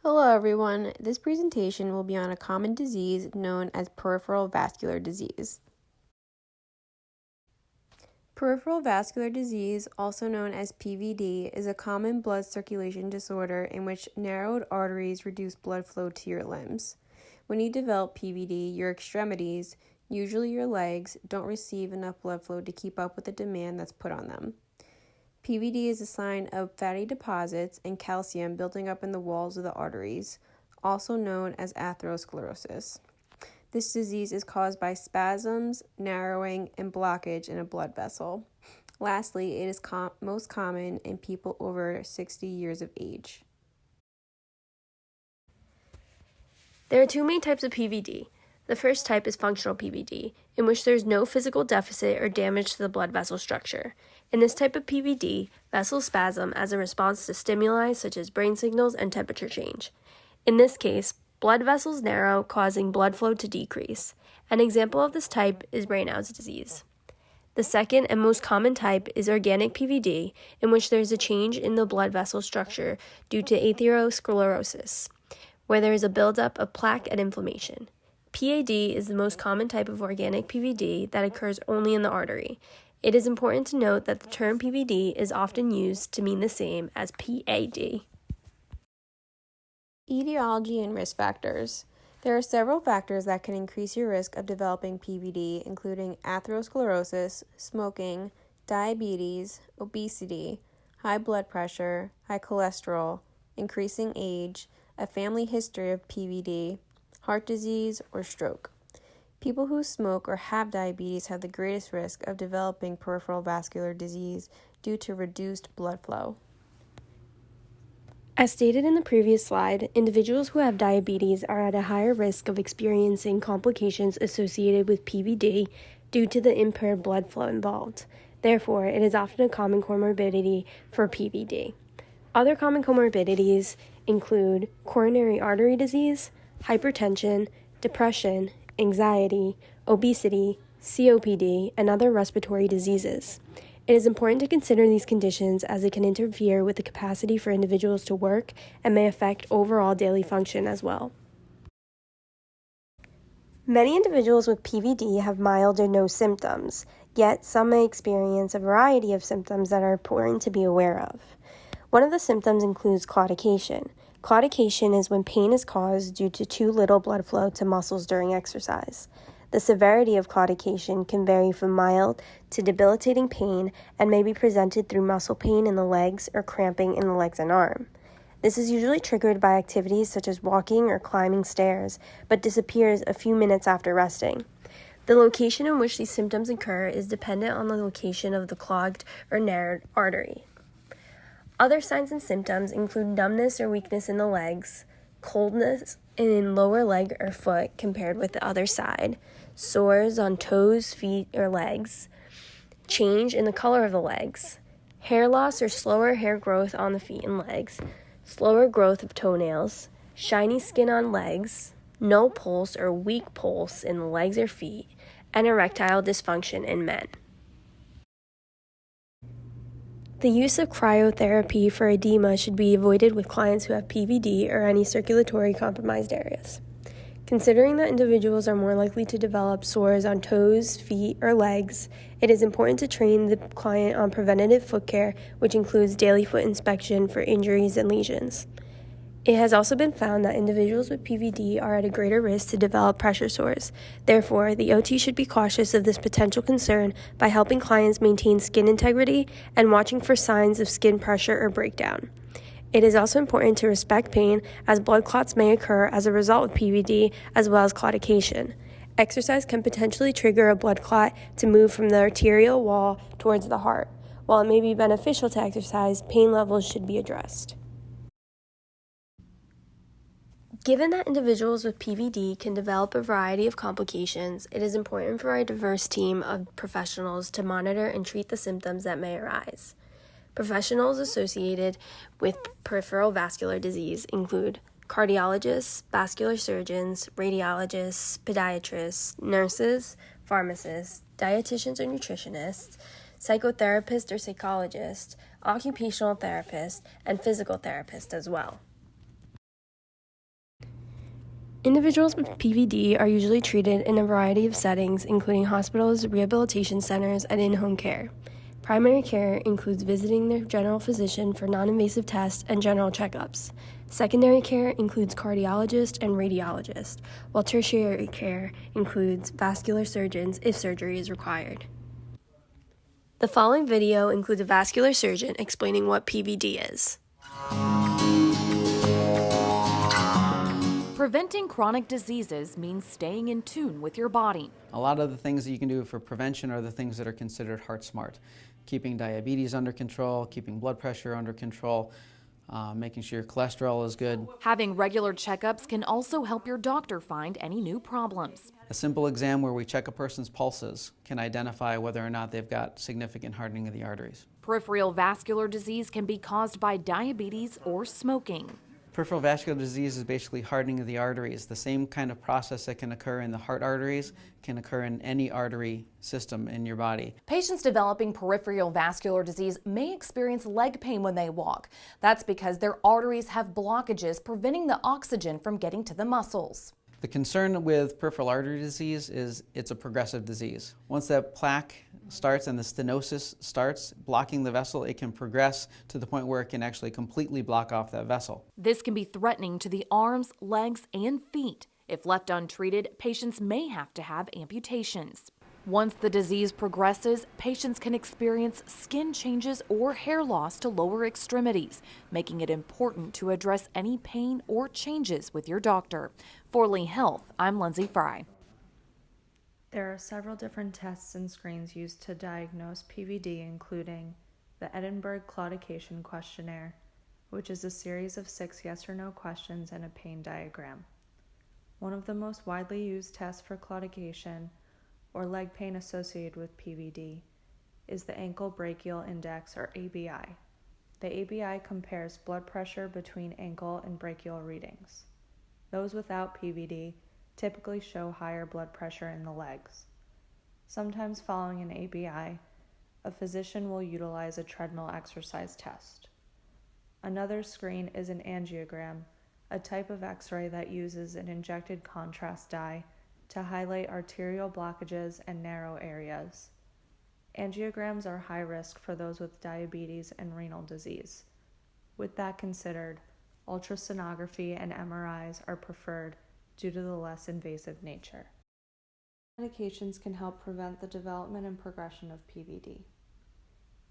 Hello everyone, this presentation will be on a common disease known as peripheral vascular disease. Peripheral vascular disease, also known as PVD, is a common blood circulation disorder in which narrowed arteries reduce blood flow to your limbs. When you develop PVD, your extremities, usually your legs, don't receive enough blood flow to keep up with the demand that's put on them. PVD is a sign of fatty deposits and calcium building up in the walls of the arteries, also known as atherosclerosis. This disease is caused by spasms, narrowing, and blockage in a blood vessel. Lastly, it is most common in people over 60 years of age. There are two main types of PVD. The first type is functional PVD, in which there is no physical deficit or damage to the blood vessel structure. In this type of PVD, vessels spasm as a response to stimuli such as brain signals and temperature change. In this case, blood vessels narrow, causing blood flow to decrease. An example of this type is Raynaud's disease. The second and most common type is organic PVD, in which there is a change in the blood vessel structure due to atherosclerosis, where there is a buildup of plaque and inflammation. PAD is the most common type of organic PVD that occurs only in the artery. It is important to note that the term PVD is often used to mean the same as PAD. Etiology and risk factors. There are several factors that can increase your risk of developing PVD, including atherosclerosis, smoking, diabetes, obesity, high blood pressure, high cholesterol, increasing age, a family history of PVD, heart disease, or stroke. People who smoke or have diabetes have the greatest risk of developing peripheral vascular disease due to reduced blood flow. As stated in the previous slide, individuals who have diabetes are at a higher risk of experiencing complications associated with PVD due to the impaired blood flow involved. Therefore, it is often a common comorbidity for PVD. Other common comorbidities include coronary artery disease, hypertension, depression, anxiety, obesity, COPD, and other respiratory diseases. It is important to consider these conditions as it can interfere with the capacity for individuals to work and may affect overall daily function as well. Many individuals with PVD have mild or no symptoms, yet some may experience a variety of symptoms that are important to be aware of. One of the symptoms includes claudication. Claudication is when pain is caused due to too little blood flow to muscles during exercise. The severity of claudication can vary from mild to debilitating pain and may be presented through muscle pain in the legs or cramping in the legs and arm. This is usually triggered by activities such as walking or climbing stairs, but disappears a few minutes after resting. The location in which these symptoms occur is dependent on the location of the clogged or narrowed artery. Other signs and symptoms include numbness or weakness in the legs, coldness in lower leg or foot compared with the other side, sores on toes, feet, or legs, change in the color of the legs, hair loss or slower hair growth on the feet and legs, slower growth of toenails, shiny skin on legs, no pulse or weak pulse in the legs or feet, and erectile dysfunction in men. The use of cryotherapy for edema should be avoided with clients who have PVD or any circulatory compromised areas. Considering that individuals are more likely to develop sores on toes, feet, or legs, it is important to train the client on preventative foot care, which includes daily foot inspection for injuries and lesions. It has also been found that individuals with PVD are at a greater risk to develop pressure sores. Therefore, the OT should be cautious of this potential concern by helping clients maintain skin integrity and watching for signs of skin pressure or breakdown. It is also important to respect pain, as blood clots may occur as a result of PVD as well as claudication. Exercise can potentially trigger a blood clot to move from the arterial wall towards the heart. While it may be beneficial to exercise, pain levels should be addressed. Given that individuals with PVD can develop a variety of complications, it is important for our diverse team of professionals to monitor and treat the symptoms that may arise. Professionals associated with peripheral vascular disease include cardiologists, vascular surgeons, radiologists, podiatrists, nurses, pharmacists, dietitians or nutritionists, psychotherapists or psychologists, occupational therapists, and physical therapists as well. Individuals with PVD are usually treated in a variety of settings, including hospitals, rehabilitation centers, and in-home care. Primary care includes visiting their general physician for non-invasive tests and general checkups. Secondary care includes cardiologists and radiologists, while tertiary care includes vascular surgeons if surgery is required. The following video includes a vascular surgeon explaining what PVD is. Preventing chronic diseases means staying in tune with your body. A lot of the things that you can do for prevention are the things that are considered heart smart. Keeping diabetes under control, keeping blood pressure under control, making sure your cholesterol is good. Having regular checkups can also help your doctor find any new problems. A simple exam where we check a person's pulses can identify whether or not they've got significant hardening of the arteries. Peripheral vascular disease can be caused by diabetes or smoking. Peripheral vascular disease is basically hardening of the arteries. The same kind of process that can occur in the heart arteries can occur in any artery system in your body. Patients developing peripheral vascular disease may experience leg pain when they walk. That's because their arteries have blockages preventing the oxygen from getting to the muscles. The concern with peripheral artery disease is it's a progressive disease. Once that plaque starts and the stenosis starts blocking the vessel, it can progress to the point where it can actually completely block off that vessel. This can be threatening to the arms, legs, and feet. If left untreated, patients may have to have amputations. Once the disease progresses, patients can experience skin changes or hair loss to lower extremities, making it important to address any pain or changes with your doctor. For Lee Health, I'm Lindsay Fry. There are several different tests and screens used to diagnose PVD, including the Edinburgh Claudication Questionnaire, which is a series of 6 yes or no questions and a pain diagram. One of the most widely used tests for claudication, or leg pain associated with PVD, is the Ankle Brachial Index, or ABI. The ABI compares blood pressure between ankle and brachial readings. Those without PVD typically show higher blood pressure in the legs. Sometimes following an ABI, a physician will utilize a treadmill exercise test. Another screen is an angiogram, a type of X-ray that uses an injected contrast dye to highlight arterial blockages and narrow areas. Angiograms are high risk for those with diabetes and renal disease. With that considered, ultrasonography and MRIs are preferred due to the less invasive nature. Medications can help prevent the development and progression of PVD.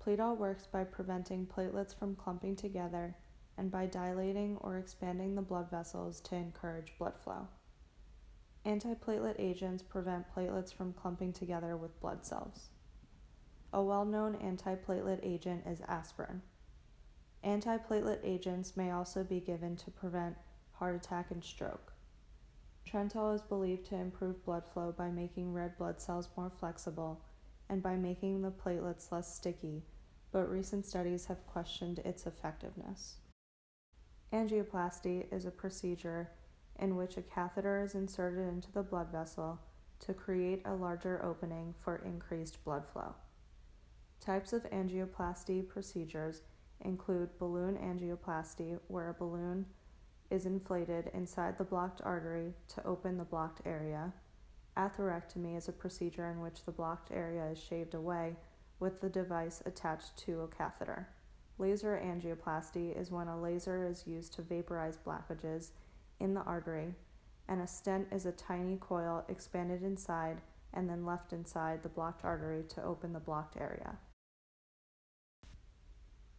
Pledol works by preventing platelets from clumping together and by dilating or expanding the blood vessels to encourage blood flow. Antiplatelet agents prevent platelets from clumping together with blood cells. A well-known antiplatelet agent is aspirin. Antiplatelet agents may also be given to prevent heart attack and stroke. Trentol is believed to improve blood flow by making red blood cells more flexible and by making the platelets less sticky, but recent studies have questioned its effectiveness. Angioplasty is a procedure in which a catheter is inserted into the blood vessel to create a larger opening for increased blood flow. Types of angioplasty procedures include balloon angioplasty, where a balloon is inflated inside the blocked artery to open the blocked area. Atherectomy is a procedure in which the blocked area is shaved away with the device attached to a catheter. Laser angioplasty is when a laser is used to vaporize blockages in the artery, and a stent is a tiny coil expanded inside and then left inside the blocked artery to open the blocked area.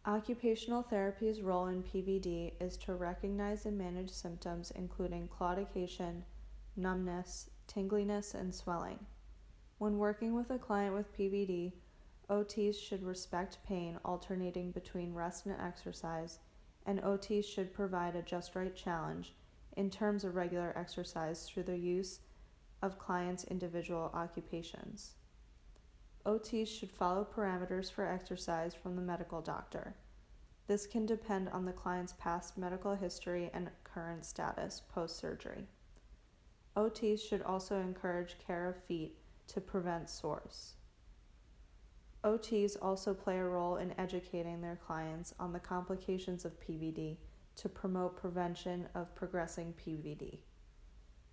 Occupational therapy's role in PVD is to recognize and manage symptoms including claudication, numbness, tingliness, and swelling. When working with a client with PVD, OTs should respect pain alternating between rest and exercise, and OTs should provide a just right challenge in terms of regular exercise through the use of clients' individual occupations. OTs should follow parameters for exercise from the medical doctor. This can depend on the client's past medical history and current status post-surgery. OTs should also encourage care of feet to prevent sores. OTs also play a role in educating their clients on the complications of PVD to promote prevention of progressing PVD.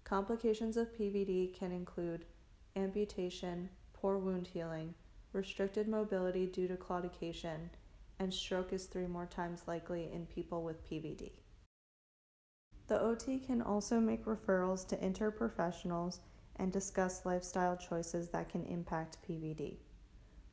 Complications of PVD can include amputation, poor wound healing, restricted mobility due to claudication, and stroke is 3 more times likely in people with PVD. The OT can also make referrals to interprofessionals and discuss lifestyle choices that can impact PVD.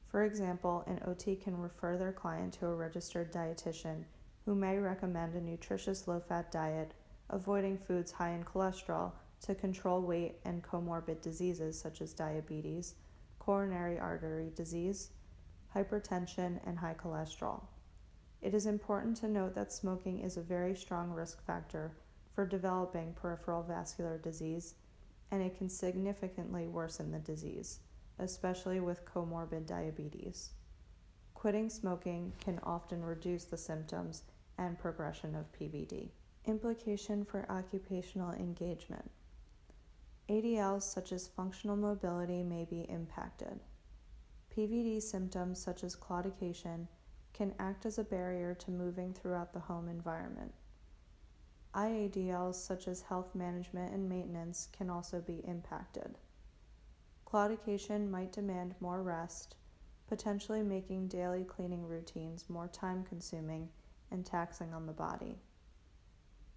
For example, an OT can refer their client to a registered dietitian who may recommend a nutritious low-fat diet, avoiding foods high in cholesterol to control weight and comorbid diseases such as diabetes, coronary artery disease, hypertension, and high cholesterol. It is important to note that smoking is a very strong risk factor for developing peripheral vascular disease, and it can significantly worsen the disease, especially with comorbid diabetes. Quitting smoking can often reduce the symptoms and progression of PVD. Implication for occupational engagement. ADLs such as functional mobility may be impacted. PVD symptoms such as claudication can act as a barrier to moving throughout the home environment. IADLs such as health management and maintenance can also be impacted. Claudication might demand more rest, potentially making daily cleaning routines more time-consuming and taxing on the body.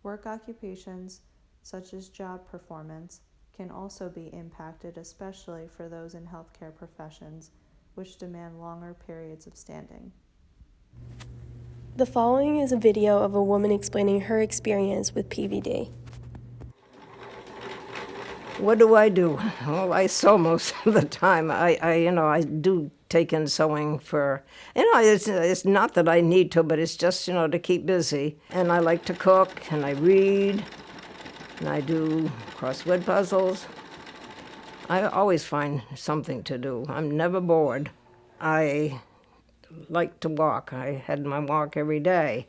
Work occupations, such as job performance, can also be impacted, especially for those in healthcare professions, which demand longer periods of standing. The following is a video of a woman explaining her experience with PVD. What do I do? Well, I sew most of the time. I do take in sewing for, it's not that I need to, but it's just, to keep busy. And I like to cook, and I read, and I do crossword puzzles. I always find something to do. I'm never bored. I like to walk. I had my walk every day.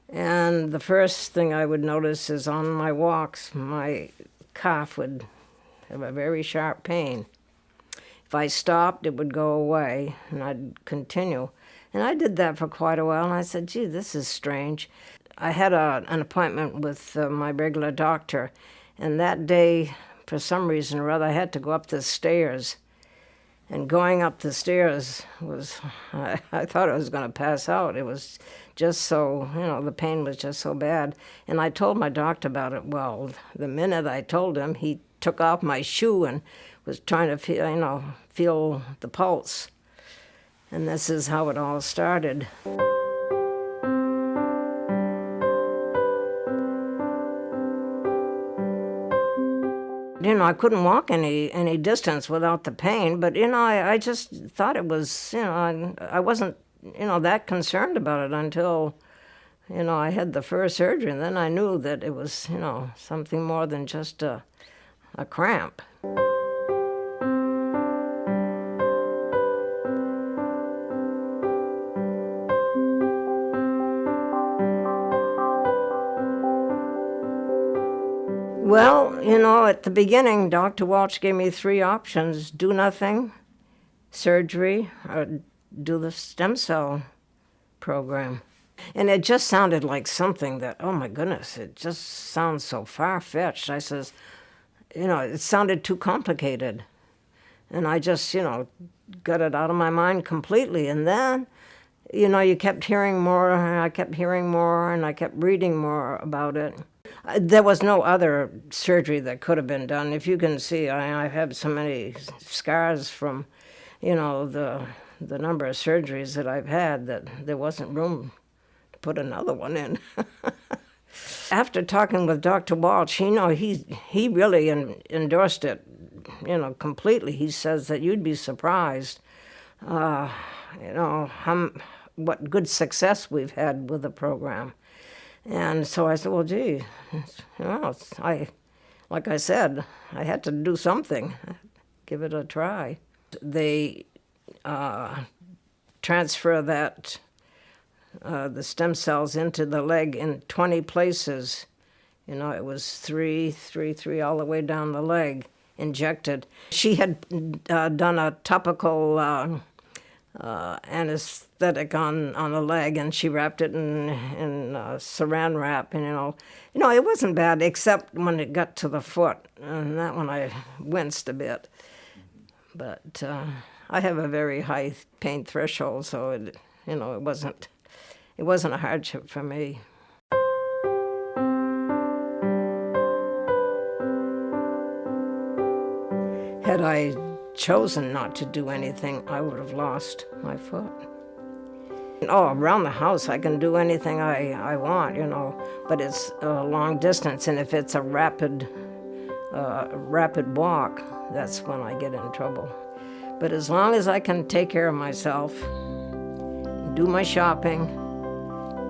And the first thing I would notice is on my walks, my calf would have a very sharp pain. If I stopped, it would go away, and I'd continue. And I did that for quite a while, and I said, gee, this is strange. I had an appointment with my regular doctor, and that day, for some reason or other, I had to go up the stairs. And going up the stairs was, I thought I was going to pass out. It was just so, the pain was just so bad. And I told my doctor about it. Well, the minute I told him, he took off my shoe and was trying to feel the pulse. And this is how it all started. I couldn't walk any distance without the pain, but, I just thought it was, I wasn't, that concerned about it until, I had the first surgery, and then I knew that it was, something more than just a cramp. Well, at the beginning, Dr. Walsh gave me 3 options: do nothing, surgery, or do the stem cell program. And it just sounded like something that, oh my goodness, it just sounds so far-fetched. I says, it sounded too complicated. And I just, got it out of my mind completely. And then, you kept hearing more, and I kept hearing more, and I kept reading more about it. There was no other surgery that could have been done. If you can see, I have so many scars from, the number of surgeries that I've had that there wasn't room to put another one in. After talking with Dr. Walsh, he really endorsed it, completely. He says that you'd be surprised, what good success we've had with the program. And so I said, well, gee, like I said, I had to do something, give it a try. They transfer the stem cells into the leg in 20 places. It was three all the way down the leg, injected. She had done a topical anesthetic on the leg, and she wrapped it in saran wrap, and it wasn't bad except when it got to the foot, and that one I winced a bit. But I have a very high pain threshold, so it wasn't a hardship for me. Had I chosen not to do anything, I would have lost my foot. Around the house I can do anything I want, but it's a long distance, and if it's a rapid walk, that's when I get in trouble. But as long as I can take care of myself, do my shopping,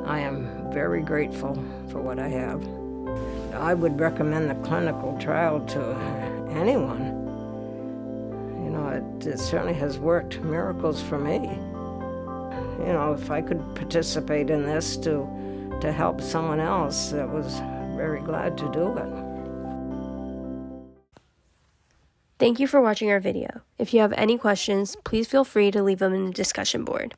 I am very grateful for what I have. I would recommend the clinical trial to anyone. It certainly has worked miracles for me. If I could participate in this to help someone else, I was very glad to do it. Thank you for watching our video. If you have any questions, please feel free to leave them in the discussion board.